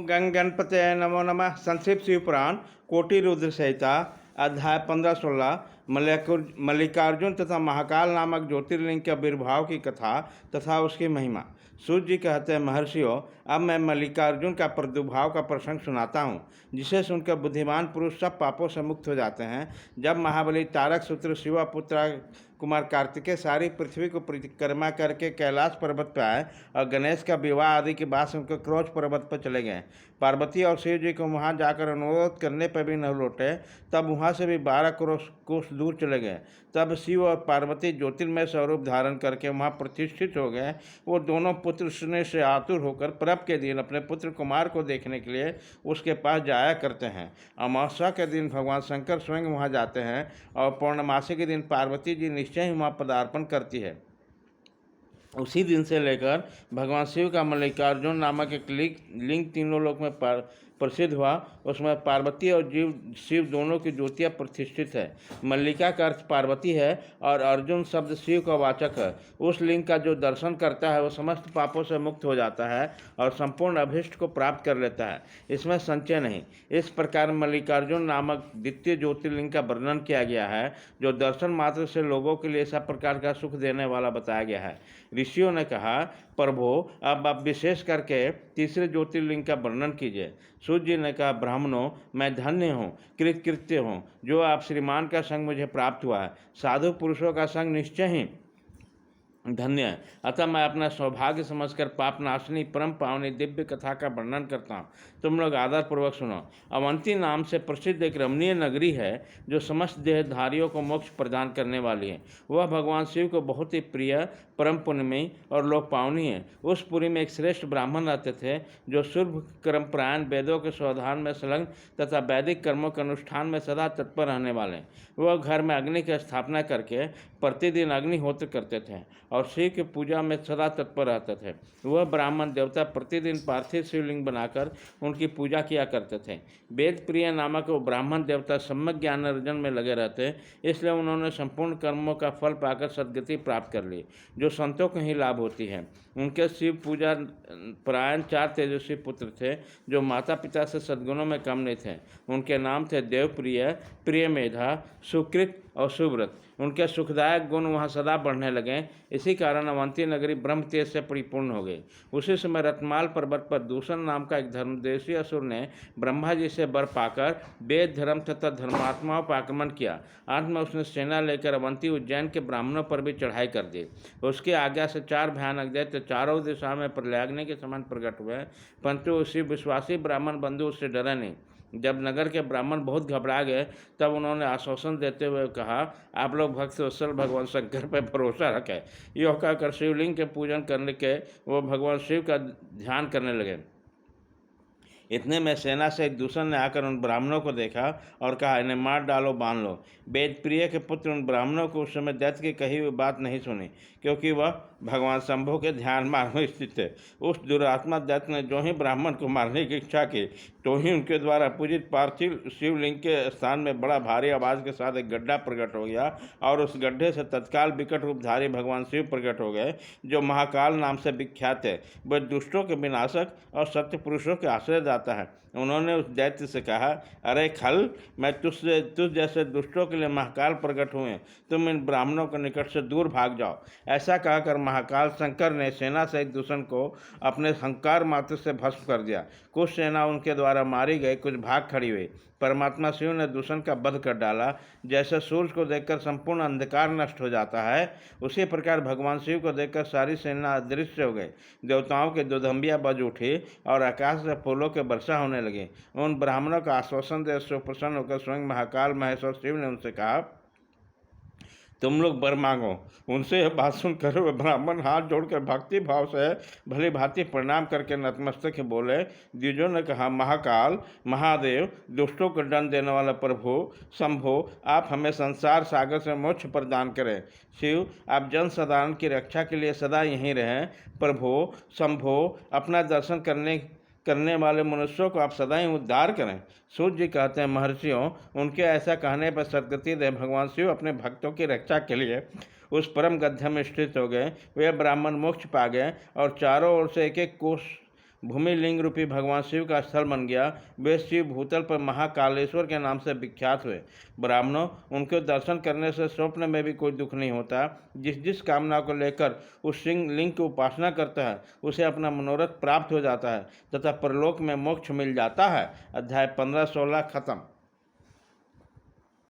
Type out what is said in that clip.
गंग गणपते नमो नमः। संक्षिप्त शिव पुराण कोटि रुद्र संहिता अध्याय 15-16 मल्लिकार्जुन तथा महाकाल नामक ज्योतिर्लिंग के आविर्भाव की कथा तथा उसकी महिमा। सूर्य जी कहते हैं, महर्षियों, अब मैं मल्लिकार्जुन का प्रादुर्भाव का प्रसंग सुनाता हूँ, जिसे सुनकर बुद्धिमान पुरुष सब पापों से मुक्त हो जाते हैं। जब महाबली तारक सूत्र शिवा पुत्र कुमार कार्तिकेय सारी पृथ्वी को परिक्रमा करके कैलाश पर्वत पर आए और गणेश का विवाह आदि के बाद से उनके क्रोध पर्वत पर चले गए। पार्वती और शिव जी को वहाँ जाकर अनुरोध करने पर भी न लौटे, तब वहाँ से भी 12 कोस दूर चले गए। तब शिव और पार्वती ज्योतिर्मय स्वरूप धारण करके वहाँ प्रतिष्ठित हो गए। वो दोनों पुत्र स्नेह से आतुर होकर पर्व के दिन अपने पुत्र कुमार को देखने के लिए उसके पास जाया करते हैं। अमावस्या के दिन भगवान शंकर स्वयं वहाँ जाते हैं और पूर्णमासी के दिन पार्वती जी निश्चय ही वहाँ पदार्पण करती है। उसी दिन से लेकर भगवान शिव का मल्लिकार्जुन नामक एक लिंग तीनों लोक में प्रसिद्ध हुआ। उसमें पार्वती और शिव दोनों की ज्योतियाँ प्रतिष्ठित है। मल्लिका का अर्थ पार्वती है और अर्जुन शब्द शिव का वाचक है। उस लिंग का जो दर्शन करता है वो समस्त पापों से मुक्त हो जाता है और संपूर्ण अभीष्ट को प्राप्त कर लेता है, इसमें संशय नहीं। इस प्रकार मल्लिकार्जुन नामक द्वितीय ज्योतिर्लिंग का वर्णन किया गया है, जो दर्शन मात्र से लोगों के लिए सब प्रकार का सुख देने वाला बताया गया है। ऋषियों ने कहा, प्रभु, अब आप विशेष करके तीसरे ज्योतिर्लिंग का वर्णन कीजिए। सूर्य जी ने कहा, ब्राह्मणों, मैं धन्य हूँ, कृतकृत्य हूँ, जो आप श्रीमान का संग मुझे प्राप्त हुआ है। साधु पुरुषों का संग निश्चय ही धन्य है। अतः मैं अपना सौभाग्य समझकर पाप नाशनी परम पावनी दिव्य कथा का वर्णन करता हूँ। तुम लोग आदरपूर्वक सुनो। अवंती नाम से प्रसिद्ध एक रमणीय नगरी है, जो समस्त देहधारियों को मोक्ष प्रदान करने वाली है। वह भगवान शिव को बहुत ही प्रिय, परम पुण्यमयी और लोक पावनी है। उस पुरी में एक श्रेष्ठ ब्राह्मण रहते थे, जो शुभ कर्म प्रायण, वेदों के स्वाधान में संलग्न तथा वैदिक कर्मों के अनुष्ठान में सदा तत्पर रहने वाले। वह घर में अग्नि की स्थापना करके प्रतिदिन अग्निहोत्र करते थे और शिव की पूजा में सदा तत्पर रहते थे। वह ब्राह्मण देवता प्रतिदिन पार्थिव शिवलिंग बनाकर उनकी पूजा किया करते थे। वेद प्रिय नामक वो ब्राह्मण देवता सम्यक ज्ञान अर्जन में लगे रहते, इसलिए उन्होंने संपूर्ण कर्मों का फल पाकर सद्गति प्राप्त कर ली, जो संतों को ही लाभ होती है। उनके शिव पूजा परायण 4 तेजस्वी पुत्र थे, जो माता पिता से सद्गुणों में कम नहीं थे। उनके नाम थे देवप्रिय, प्रियमेधा, सुकृत और सुव्रत। उनके सुखदायक गुण वहाँ सदा बढ़ने लगे। इसी कारण अवंती नगरी ब्रह्म तेज से परिपूर्ण हो गई। उसी समय रत्नमाल पर्वत पर दूषण नाम का एक धर्मदेशी असुर ने ब्रह्मा जी से वर पाकर वेद, धर्म तथा धर्मात्माओं पर आक्रमण किया। अंत में उसने सेना लेकर अवंती उज्जैन के ब्राह्मणों पर भी चढ़ाई कर दी। उसकी आज्ञा से 4 भयानक दैत्य चारों दिशा में प्रलयाग्नि के समान प्रकट हुए, परंतु उसी विश्वासी ब्राह्मण बंधु उससे डरे नहीं। जब नगर के ब्राह्मण बहुत घबरा गए, तब उन्होंने आश्वासन देते हुए कहा, आप लोग भक्त वत्सल भगवान शंकर पर भरोसा रखें। यह कहकर शिवलिंग के पूजन करने के वो भगवान शिव का ध्यान करने लगे। इतने में सेना से एक दूसरे ने आकर उन ब्राह्मणों को देखा और कहा, इन्हें मार डालो, बांध लो। वेद प्रिय के पुत्र उन ब्राह्मणों को उस समय दैत्य की कही हुई बात नहीं सुनी, क्योंकि वह भगवान शंभु के ध्यान मार्ग में स्थित थे। उस दुरात्मा दैत्य ने जो ही ब्राह्मण को मारने की इच्छा की, तो ही उनके द्वारा पूजित पार्थिव शिवलिंग के स्थान में बड़ा भारी आवाज़ के साथ एक गड्ढा प्रकट हो गया और उस गड्ढे से तत्काल विकट रूपधारी भगवान शिव प्रकट हो गए, जो महाकाल नाम से विख्यात है। वह दुष्टों के विनाशक और सत्य पुरुषों के आश्रय दाता है। उन्होंने उस दैत्य से कहा, अरे खल, मैं तुझ जैसे दुष्टों के लिए महाकाल प्रकट हुए, तुम इन ब्राह्मणों के निकट से दूर भाग जाओ। ऐसा कहकर महाकाल शंकर ने सेना सहित दूषण को अपने हंकार मात्र से भस्म कर दिया। कुछ सेना उनके द्वारा मारी गई, कुछ भाग खड़ी हुई। परमात्मा शिव ने दूषण का वध कर डाला। जैसे सूर्य को देखकर संपूर्ण अंधकार नष्ट हो जाता है, उसी प्रकार भगवान शिव को देखकर सारी सेना अदृश्य हो गई। देवताओं के दुधंबियाँ बज उठी और आकाश से फूलों के वर्षा होने लगी। उन ब्राह्मणों का आश्वासन दे प्रसन्न होकर स्वयं महाकाल महेश्वर शिव ने उनसे कहा, तुम लोग वर मांगो। उनसे यह बात सुनकर वह ब्राह्मण हाथ जोड़कर भक्ति भाव से भली भांति प्रणाम करके नतमस्तक बोले। द्विजों ने कहा, महाकाल, महादेव, दुष्टों को दंड देने वाला प्रभु शंभो, आप हमें संसार सागर से मोक्ष प्रदान करें। शिव, आप जन साधारण की रक्षा के लिए सदा यहीं रहें। प्रभु शंभो, अपना दर्शन करने वाले मनुष्यों को आप सदा ही उद्धार करें। सूर्य जी कहते हैं, महर्षियों, उनके ऐसा कहने पर सद्गति दे भगवान शिव अपने भक्तों की रक्षा के लिए उस परम गड्ढे में स्थित हो गए। वे ब्राह्मण मोक्ष पा गए और चारों ओर से एक एक कोस भूमि लिंग रूपी भगवान शिव का स्थल बन गया। वे शिव भूतल पर महाकालेश्वर के नाम से विख्यात हुए। ब्राह्मणों, उनके दर्शन करने से स्वप्न में भी कोई दुख नहीं होता। जिस जिस कामना को लेकर उस सिंह लिंग की उपासना करता है उसे अपना मनोरथ प्राप्त हो जाता है तथा परलोक में मोक्ष मिल जाता है। अध्याय 15-16 खत्म।